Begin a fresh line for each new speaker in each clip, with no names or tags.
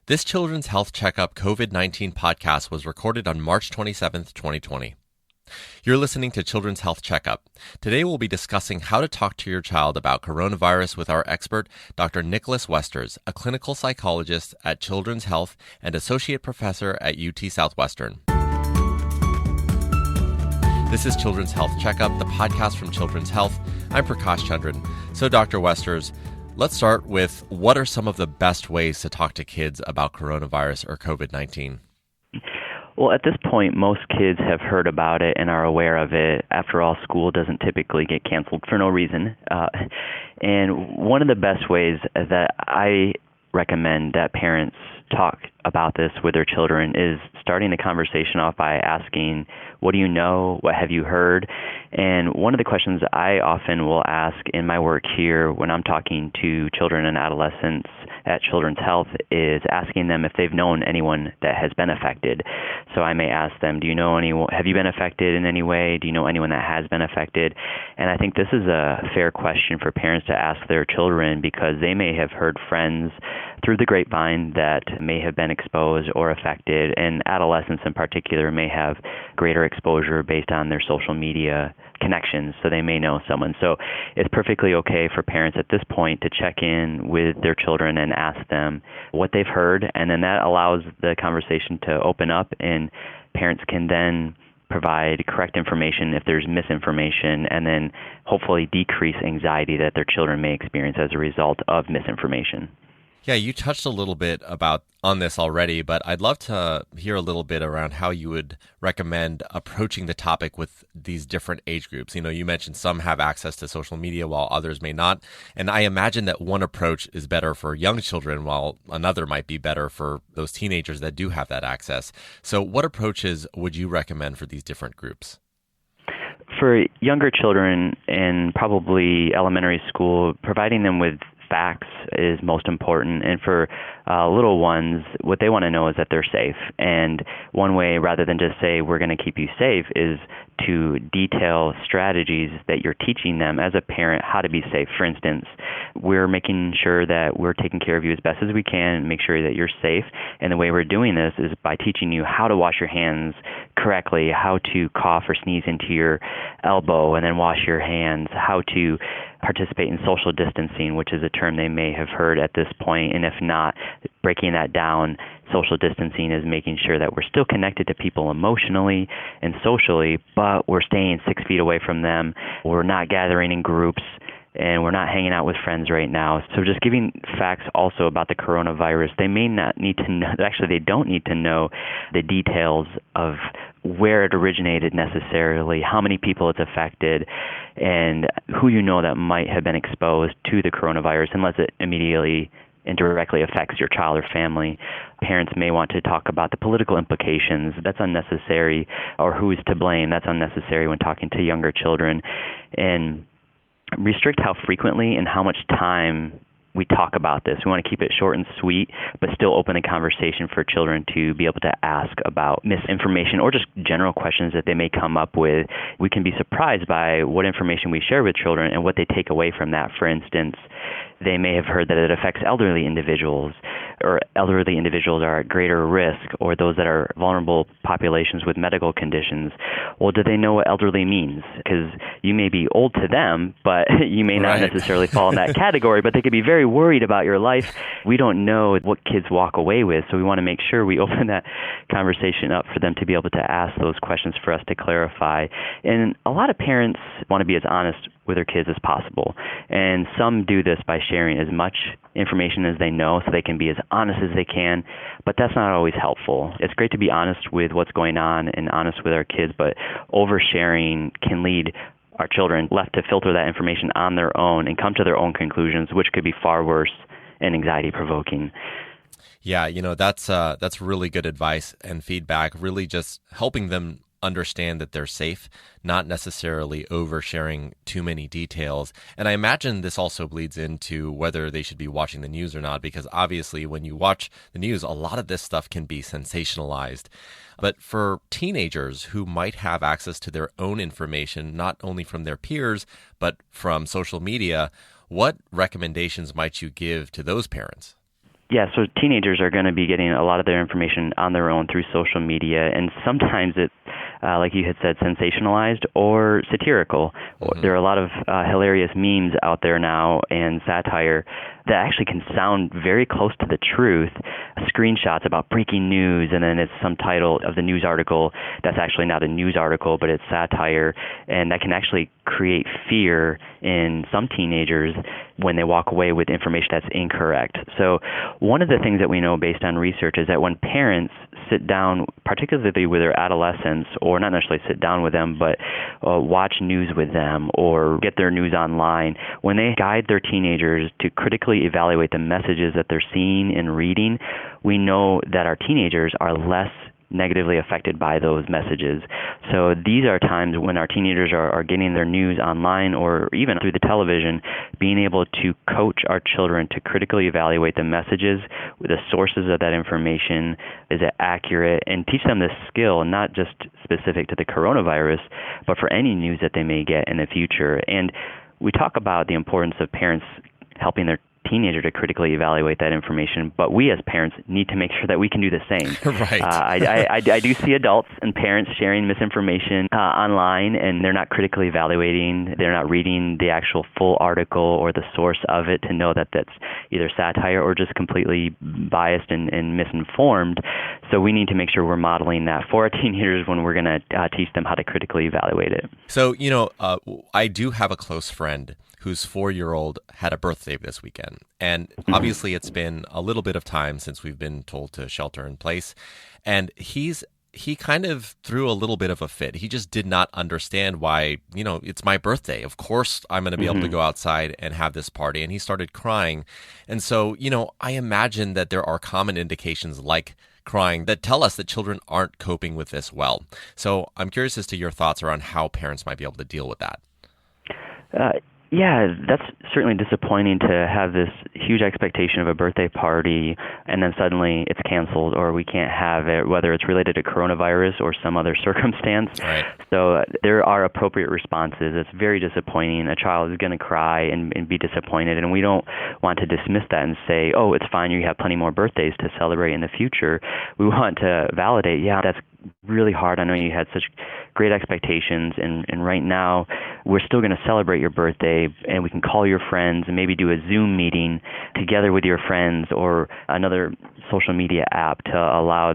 This Children's Health Checkup COVID-19 podcast was recorded on March 27th, 2020. You're listening to Children's Health Checkup. Today we'll be discussing how to talk to your child about coronavirus with our expert, Dr. Nicholas Westers, a clinical psychologist at Children's Health and associate professor at UT Southwestern. This is Children's Health Checkup, the podcast from Children's Health. I'm Prakash Chandran. So, Dr. Westers, let's start with what are some of the best ways to talk to kids about coronavirus or COVID-19?
Well, at this point, most kids have heard about it and are aware of it. After all, school doesn't typically get canceled for no reason. And one of the best ways that I recommend that parents talk about this with their children is starting the conversation off by asking, what do you know? What have you heard? And one of the questions I often will ask in my work here when I'm talking to children and adolescents at Children's Health is asking them if they've known anyone that has been affected. So I may ask them, do you know anyone, have you been affected in any way? Do you know anyone that has been affected? And I think this is a fair question for parents to ask their children because they may have heard friends through the grapevine that may have been exposed or affected, and adolescents in particular may have greater exposure based on their social media connections, so they may know someone. So it's perfectly okay for parents at this point to check in with their children and ask them what they've heard, and then that allows the conversation to open up, and parents can then provide correct information if there's misinformation, and then hopefully decrease anxiety that their children may experience as a result of misinformation.
Yeah, you touched a little bit on this already, but I'd love to hear a little bit around how you would recommend approaching the topic with these different age groups. You know, you mentioned some have access to social media while others may not. And I imagine that one approach is better for young children while another might be better for those teenagers that do have that access. So what approaches would you recommend for these different groups?
For younger children in probably elementary school, providing them with facts is most important. And for little ones, what they want to know is that they're safe. And one way, rather than just say, we're going to keep you safe, is to detail strategies that you're teaching them as a parent how to be safe. For instance, we're making sure that we're taking care of you as best as we can, make sure that you're safe. And the way we're doing this is by teaching you how to wash your hands correctly, how to cough or sneeze into your elbow and then wash your hands, how to participate in social distancing, which is a term they may have heard at this point. And if not, breaking that down, social distancing is making sure that we're still connected to people emotionally and socially, but we're staying 6 feet away from them. We're not gathering in groups, and we're not hanging out with friends right now. So just giving facts also about the coronavirus. They may not need to know, actually they don't need to know the details of where it originated necessarily, how many people it's affected, and who you know that might have been exposed to the coronavirus, unless it immediately and directly affects your child or family. Parents may want to talk about the political implications. That's unnecessary. Or who is to blame. That's unnecessary when talking to younger children. And restrict how frequently and how much time we talk about this. We want to keep it short and sweet, but still open a conversation for children to be able to ask about misinformation or just general questions that they may come up with. We can be surprised by what information we share with children and what they take away from that. For instance, they may have heard that it affects elderly individuals, or elderly individuals are at greater risk, or those that are vulnerable populations with medical conditions. Well, do they know what elderly means? Because you may be old to them, but you may not necessarily fall in that category, but they could be very worried about your life. We don't know what kids walk away with, so we want to make sure we open that conversation up for them to be able to ask those questions for us to clarify. And a lot of parents want to be as honest with their kids as possible, and some do this by sharing as much information as they know so they can be as honest as they can, but that's not always helpful. It's great to be honest with what's going on and honest with our kids, but oversharing can lead our children left to filter that information on their own and come to their own conclusions, which could be far worse and anxiety-provoking.
Yeah, you know, that's really good advice and feedback, really just helping them understand that they're safe, not necessarily oversharing too many details. And I imagine this also bleeds into whether they should be watching the news or not, because obviously when you watch the news, a lot of this stuff can be sensationalized. But for teenagers who might have access to their own information, not only from their peers, but from social media, what recommendations might you give to those parents?
Yeah, so teenagers are going to be getting a lot of their information on their own through social media, and sometimes it's, like you had said, sensationalized or satirical.
Hmm.
There are a lot of hilarious memes out there now and satire that actually can sound very close to the truth. Screenshots about breaking news, and then it's some title of the news article that's actually not a news article, but it's satire, and that can actually create fear in some teenagers when they walk away with information that's incorrect. So one of the things that we know based on research is that when parents sit down, particularly with their adolescents, or not necessarily sit down with them, but watch news with them or get their news online, when they guide their teenagers to critically evaluate the messages that they're seeing and reading, we know that our teenagers are less negatively affected by those messages. So these are times when our teenagers are getting their news online or even through the television, being able to coach our children to critically evaluate the messages, the sources of that information, is it accurate, and teach them this skill, not just specific to the coronavirus, but for any news that they may get in the future. And we talk about the importance of parents helping their teenager to critically evaluate that information, but we as parents need to make sure that we can do the same.
Right.
I do see adults and parents sharing misinformation online, and they're not critically evaluating, they're not reading the actual full article or the source of it to know that that's either satire or just completely biased and misinformed. So we need to make sure we're modeling that for our teenagers when we're going to teach them how to critically evaluate it.
So, I do have a close friend whose 4-year-old had a birthday this weekend. And obviously it's been a little bit of time since we've been told to shelter in place. And he kind of threw a little bit of a fit. He just did not understand why, it's my birthday. Of course I'm going to be able to go outside and have this party. And he started crying. And so, I imagine that there are common indications like crying that tell us that children aren't coping with this well. So I'm curious as to your thoughts around how parents might be able to deal with that.
Yeah, that's certainly disappointing to have this huge expectation of a birthday party and then suddenly it's canceled or we can't have it, whether it's related to coronavirus or some other circumstance.
Right.
So there are appropriate responses. It's very disappointing. A child is going to cry and be disappointed, and we don't want to dismiss that and say, oh, it's fine, you have plenty more birthdays to celebrate in the future. We want to validate, yeah, that's really hard. I know you had such great expectations, and right now we're still going to celebrate your birthday, and we can call your friends and maybe do a Zoom meeting together with your friends or another social media app to allow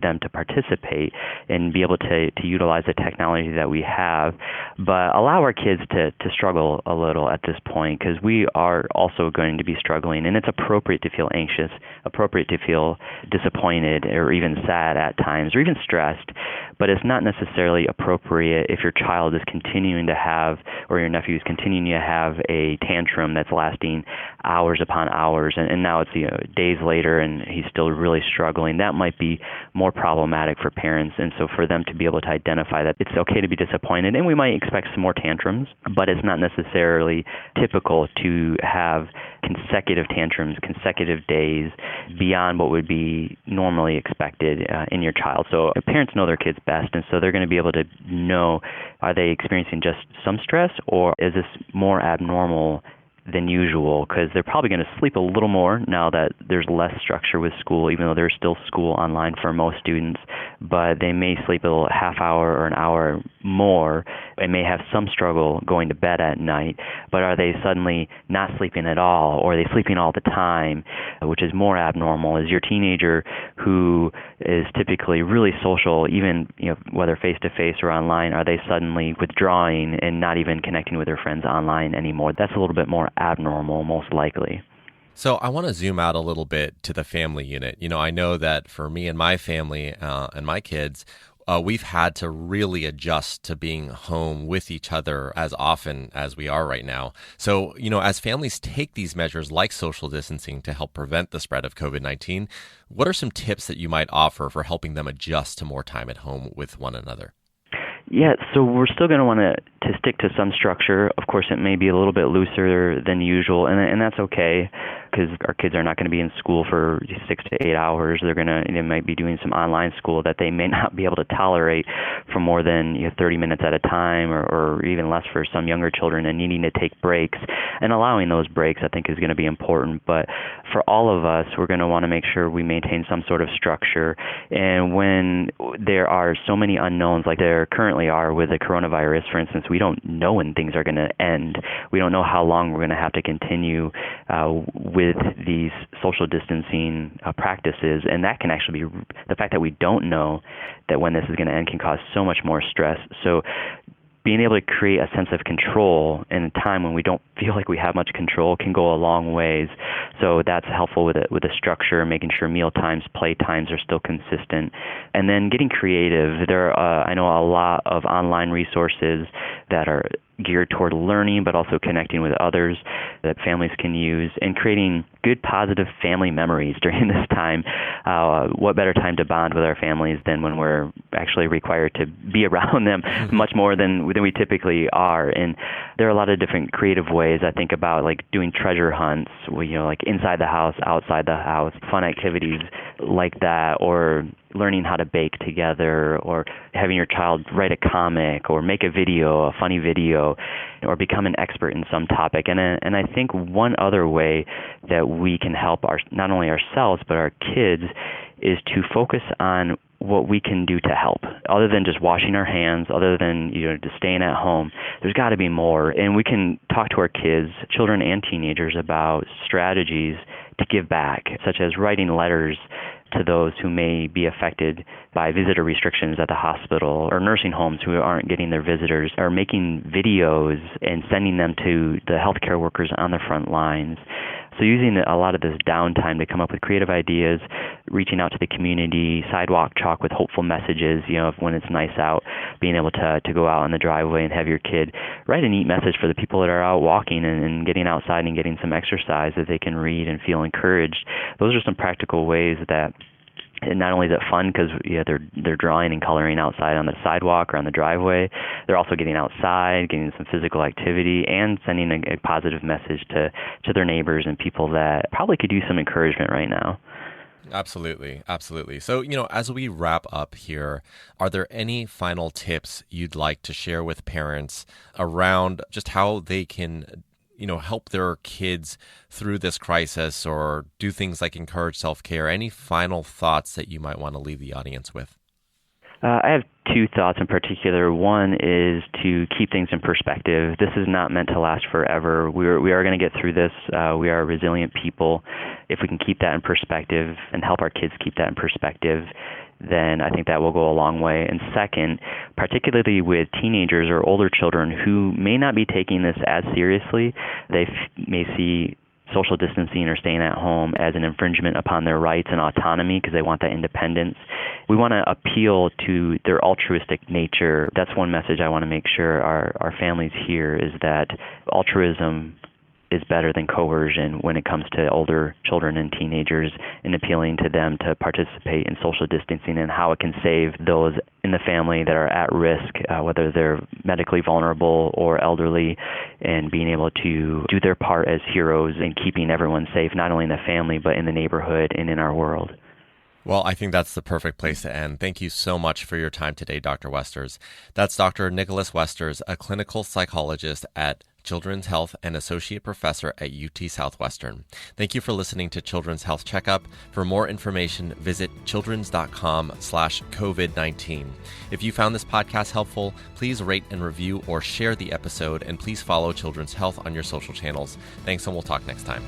them to participate and be able to utilize the technology that we have, but allow our kids to struggle a little at this point, because we are also going to be struggling, and it's appropriate to feel anxious, appropriate to feel disappointed or even sad at times or even stressed, but it's not necessarily appropriate if your child is continuing to have, or your nephew is continuing to have a tantrum that's lasting hours upon hours, and now it's days later and he's still really struggling. That might be more problematic for parents, and so for them to be able to identify that it's okay to be disappointed, and we might expect some more tantrums, but it's not necessarily typical to have consecutive tantrums, consecutive days beyond what would be normally expected in your child. So parents know their kids best, and so they're going to be able to know, are they experiencing just some stress, or is this more abnormal than usual, because they're probably going to sleep a little more now that there's less structure with school, even though there's still school online for most students, but they may sleep a half hour or an hour more and may have some struggle going to bed at night. But are they suddenly not sleeping at all, or are they sleeping all the time, which is more abnormal? Is your teenager, who is typically really social, even whether face-to-face or online, are they suddenly withdrawing and not even connecting with their friends online anymore? That's a little bit more abnormal, most likely.
So I want to zoom out a little bit to the family unit. I know that for me and my family and my kids, we've had to really adjust to being home with each other as often as we are right now. So, as families take these measures like social distancing to help prevent the spread of COVID-19, what are some tips that you might offer for helping them adjust to more time at home with one another?
Yeah, so we're still going to want to stick to some structure. Of course, it may be a little bit looser than usual, and that's okay. because our kids are not going to be in school for 6 to 8 hours. They might be doing some online school that they may not be able to tolerate for more than 30 minutes at a time, or even less for some younger children, and needing to take breaks. And allowing those breaks, I think, is going to be important. But for all of us, we're going to want to make sure we maintain some sort of structure. And when there are so many unknowns, like there currently are with the coronavirus, for instance, we don't know when things are going to end. We don't know how long we're going to have to continue with these social distancing practices. And that can actually be, the fact that we don't know that when this is going to end can cause so much more stress. So being able to create a sense of control in a time when we don't feel like we have much control can go a long ways. So that's helpful with a structure, making sure meal times, play times are still consistent. And then getting creative. There are, I know, a lot of online resources that are geared toward learning, but also connecting with others that families can use, and creating good, positive family memories during this time. What better time to bond with our families than when we're actually required to be around them much more than we typically are. And there are a lot of different creative ways. I think about like doing treasure hunts, like inside the house, outside the house, fun activities like that, or learning how to bake together, or having your child write a comic or make a video, a funny video, or become an expert in some topic. And I think one other way that we can help not only ourselves but our kids is to focus on what we can do to help, other than just washing our hands, other than just staying at home. There's got to be more, and we can talk to our kids, children and teenagers, about strategies to give back, such as writing letters to those who may be affected by visitor restrictions at the hospital, or nursing homes who aren't getting their visitors, or making videos and sending them to the healthcare workers on the front lines. So using a lot of this downtime to come up with creative ideas, reaching out to the community, sidewalk chalk with hopeful messages, when it's nice out, being able to go out on the driveway and have your kid write a neat message for the people that are out walking and getting outside and getting some exercise that they can read and feel encouraged. Those are some practical ways that, and not only is it fun because they're drawing and coloring outside on the sidewalk or on the driveway, they're also getting outside, getting some physical activity, and sending a positive message to their neighbors and people that probably could use some encouragement right now.
Absolutely. Absolutely. So, as we wrap up here, are there any final tips you'd like to share with parents around just how they can help their kids through this crisis, or do things like encourage self-care? Any final thoughts that you might want to leave the audience with?
I have two thoughts in particular. One is to keep things in perspective. This is not meant to last forever. We are going to get through this. We are resilient people. If we can keep that in perspective and help our kids keep that in perspective, then I think that will go a long way. And second, particularly with teenagers or older children who may not be taking this as seriously, they may see social distancing or staying at home as an infringement upon their rights and autonomy because they want that independence. We want to appeal to their altruistic nature. That's one message I want to make sure our families hear, is that altruism is better than coercion when it comes to older children and teenagers, and appealing to them to participate in social distancing and how it can save those in the family that are at risk, whether they're medically vulnerable or elderly, and being able to do their part as heroes in keeping everyone safe, not only in the family, but in the neighborhood and in our world.
Well, I think that's the perfect place to end. Thank you so much for your time today, Dr. Westers. That's Dr. Nicholas Westers, a clinical psychologist at Children's Health and associate professor at UT Southwestern. Thank you for listening to Children's Health Checkup. For more information, visit childrens.com/COVID-19. If you found this podcast helpful, please rate and review or share the episode, and please follow Children's Health on your social channels. Thanks, and we'll talk next time.